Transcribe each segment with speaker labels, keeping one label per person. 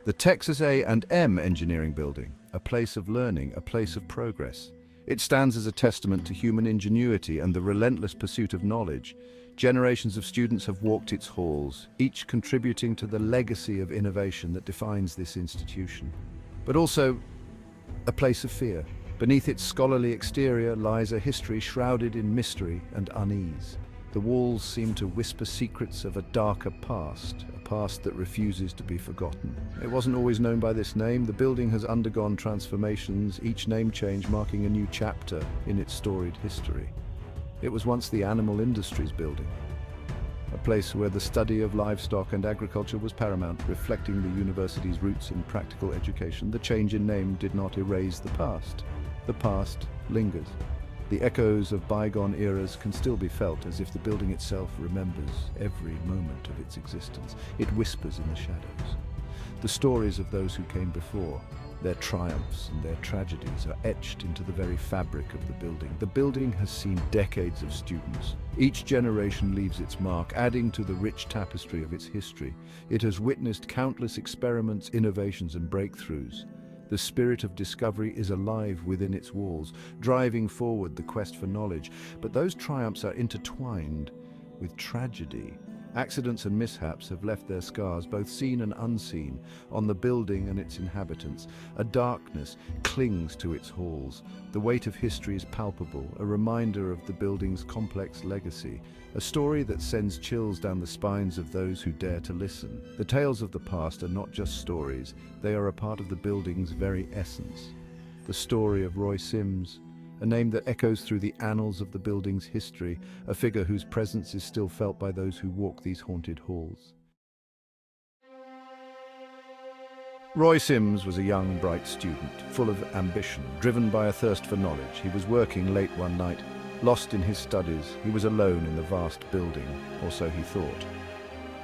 Speaker 1: The Texas A&M Engineering Building, a place of learning, a place of progress. It stands as a testament to human ingenuity and the relentless pursuit of knowledge. Generations of students have walked its halls, each contributing to the legacy of innovation that defines this institution. But also a place of fear. Beneath its scholarly exterior lies a history shrouded in mystery and unease. The walls seem to whisper secrets of a darker past, a past that refuses to be forgotten. It wasn't always known by this name. The building has undergone transformations, each name change marking a new chapter in its storied history. It was once the Animal Industries Building, a place where the study of livestock and agriculture was paramount, reflecting the university's roots in practical education. The change in name did not erase the past. The past lingers. The echoes of bygone eras can still be felt, as if the building itself remembers every moment of its existence. It whispers in the shadows. The stories of those who came before, their triumphs and their tragedies, are etched into the very fabric of the building. The building has seen decades of students. Each generation leaves its mark, adding to the rich tapestry of its history. It has witnessed countless experiments, innovations, and breakthroughs. The spirit of discovery is alive within its walls, driving forward the quest for knowledge. But those triumphs are intertwined with tragedy. Accidents and mishaps have left their scars, both seen and unseen, on the building and its inhabitants. A darkness clings to its halls. The weight of history is palpable, a reminder of the building's complex legacy, a story that sends chills down the spines of those who dare to listen. The tales of the past are not just stories, they are a part of the building's very essence. The story of Roy Sims, a name that echoes through the annals of the building's history, a figure whose presence is still felt by those who walk these haunted halls. Roy Sims was a young, bright student, full of ambition, driven by a thirst for knowledge. He was working late one night, lost in his studies. He was alone in the vast building, or so he thought.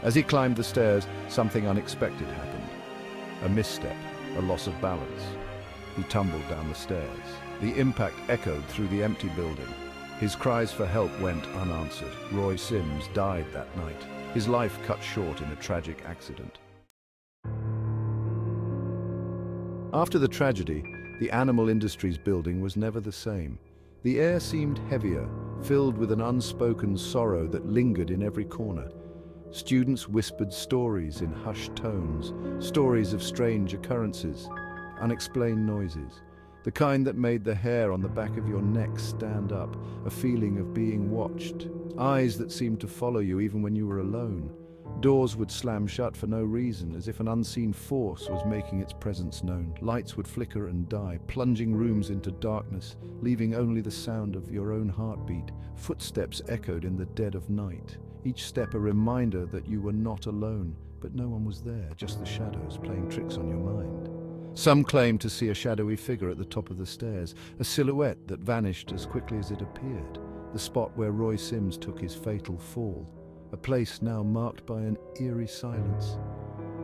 Speaker 1: As he climbed the stairs, something unexpected happened. A misstep, a loss of balance. He tumbled down the stairs. The impact echoed through the empty building. His cries for help went unanswered. Roy Sims died that night, his life cut short in a tragic accident. After the tragedy, the Animal Industries Building was never the same. The air seemed heavier, filled with an unspoken sorrow that lingered in every corner. Students whispered stories in hushed tones, stories of strange occurrences, unexplained noises. The kind that made the hair on the back of your neck stand up, a feeling of being watched. Eyes that seemed to follow you even when you were alone. Doors would slam shut for no reason, as if an unseen force was making its presence known. Lights would flicker and die, plunging rooms into darkness, leaving only the sound of your own heartbeat. Footsteps echoed in the dead of night, each step a reminder that you were not alone, but no one was there, just the shadows playing tricks on your mind. Some claimed to see a shadowy figure at the top of the stairs, a silhouette that vanished as quickly as it appeared, the spot where Roy Sims took his fatal fall, a place now marked by an eerie silence.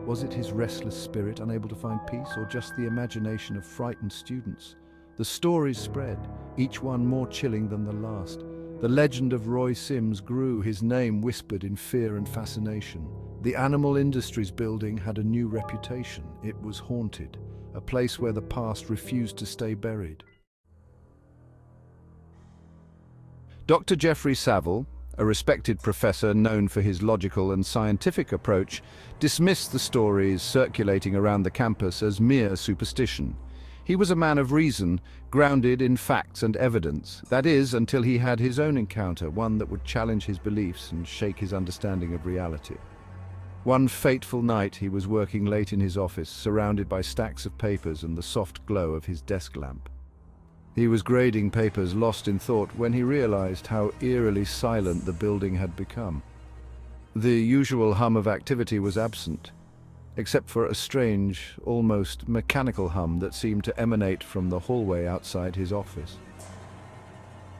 Speaker 1: Was it his restless spirit unable to find peace, or just the imagination of frightened students? The stories spread, each one more chilling than the last. The legend of Roy Sims grew, his name whispered in fear and fascination. The Animal Industries Building had a new reputation. It was haunted, a place where the past refused to stay buried. Dr. Jeffrey Saville, a respected professor known for his logical and scientific approach, dismissed the stories circulating around the campus as mere superstition. He was a man of reason, grounded in facts and evidence. That is, until he had his own encounter, one that would challenge his beliefs and shake his understanding of reality. One fateful night, he was working late in his office, surrounded by stacks of papers and the soft glow of his desk lamp. He was grading papers, lost in thought, when he realized how eerily silent the building had become. The usual hum of activity was absent, except for a strange, almost mechanical hum that seemed to emanate from the hallway outside his office.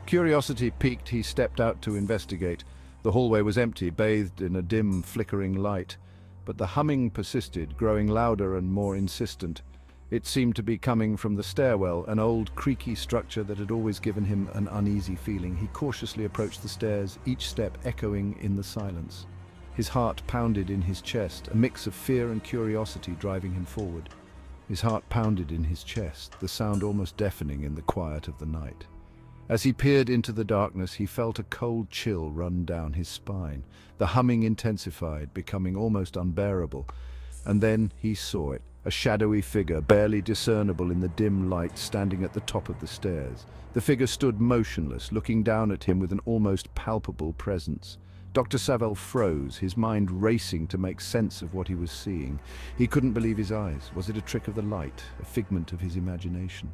Speaker 1: Curiosity piqued, he stepped out to investigate. The hallway was empty, bathed in a dim, flickering light, but the humming persisted, growing louder and more insistent. It seemed to be coming from the stairwell, an old, creaky structure that had always given him an uneasy feeling. He cautiously approached the stairs, each step echoing in the silence. His heart pounded in his chest, a mix of fear and curiosity driving him forward. His heart pounded in his chest, the sound almost deafening in the quiet of the night. As he peered into the darkness, he felt a cold chill run down his spine. The humming intensified, becoming almost unbearable. And then he saw it, a shadowy figure, barely discernible in the dim light, standing at the top of the stairs. The figure stood motionless, looking down at him with an almost palpable presence. Dr. Savell froze, his mind racing to make sense of what he was seeing. He couldn't believe his eyes. Was it a trick of the light, a figment of his imagination?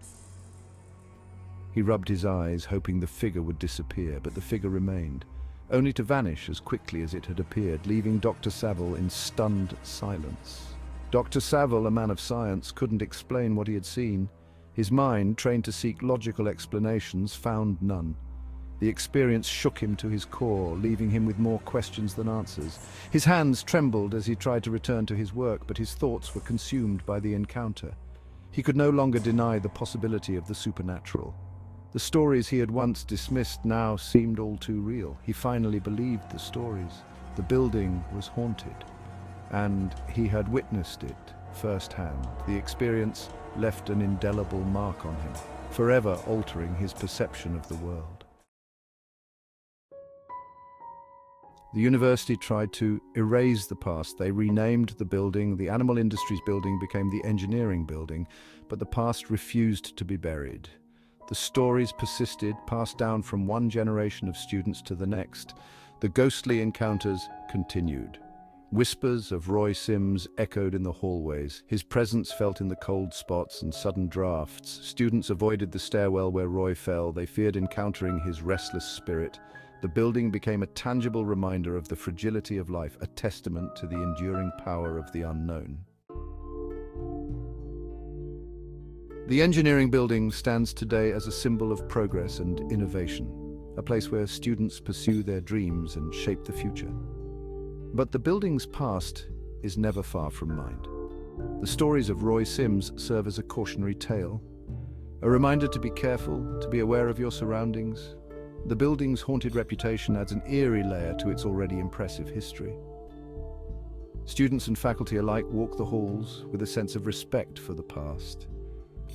Speaker 1: He rubbed his eyes, hoping the figure would disappear, but the figure remained, only to vanish as quickly as it had appeared, leaving Dr. Savell in stunned silence. Dr. Savell, a man of science, couldn't explain what he had seen. His mind, trained to seek logical explanations, found none. The experience shook him to his core, leaving him with more questions than answers. His hands trembled as he tried to return to his work, but his thoughts were consumed by the encounter. He could no longer deny the possibility of the supernatural. The stories he had once dismissed now seemed all too real. He finally believed the stories. The building was haunted, and he had witnessed it firsthand. The experience left an indelible mark on him, forever altering his perception of the world. The university tried to erase the past. They renamed the building. The Animal Industries building became the Engineering building, but the past refused to be buried. The stories persisted, passed down from one generation of students to the next. The ghostly encounters continued. Whispers of Roy Sims echoed in the hallways. His presence felt in the cold spots and sudden drafts. Students avoided the stairwell where Roy fell. They feared encountering his restless spirit. The building became a tangible reminder of the fragility of life, a testament to the enduring power of the unknown. The Engineering building stands today as a symbol of progress and innovation, a place where students pursue their dreams and shape the future. But the building's past is never far from mind. The stories of Roy Sims serve as a cautionary tale, a reminder to be careful, to be aware of your surroundings. The building's haunted reputation adds an eerie layer to its already impressive history. Students and faculty alike walk the halls with a sense of respect for the past,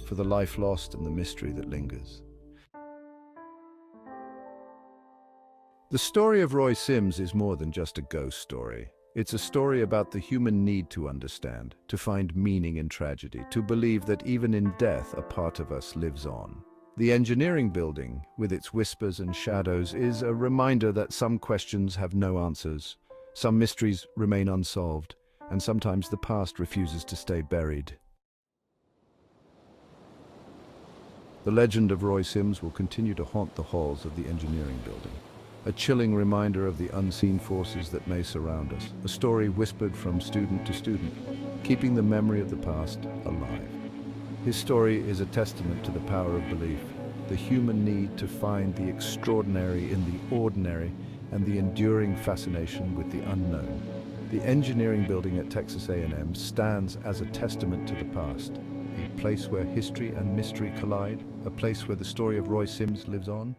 Speaker 1: for the life lost and the mystery that lingers. The story of Roy Sims is more than just a ghost story. It's a story about the human need to understand, to find meaning in tragedy, to believe that even in death a part of us lives on. The Engineering building, with its whispers and shadows, is a reminder that some questions have no answers, some mysteries remain unsolved, and sometimes the past refuses to stay buried. The legend of Roy Sims will continue to haunt the halls of the Engineering building, a chilling reminder of the unseen forces that may surround us, a story whispered from student to student, keeping the memory of the past alive. His story is a testament to the power of belief, the human need to find the extraordinary in the ordinary, and the enduring fascination with the unknown. The Engineering building at Texas A&M stands as a testament to the past, a place where history and mystery collide, a place where the story of Roy Sims lives on.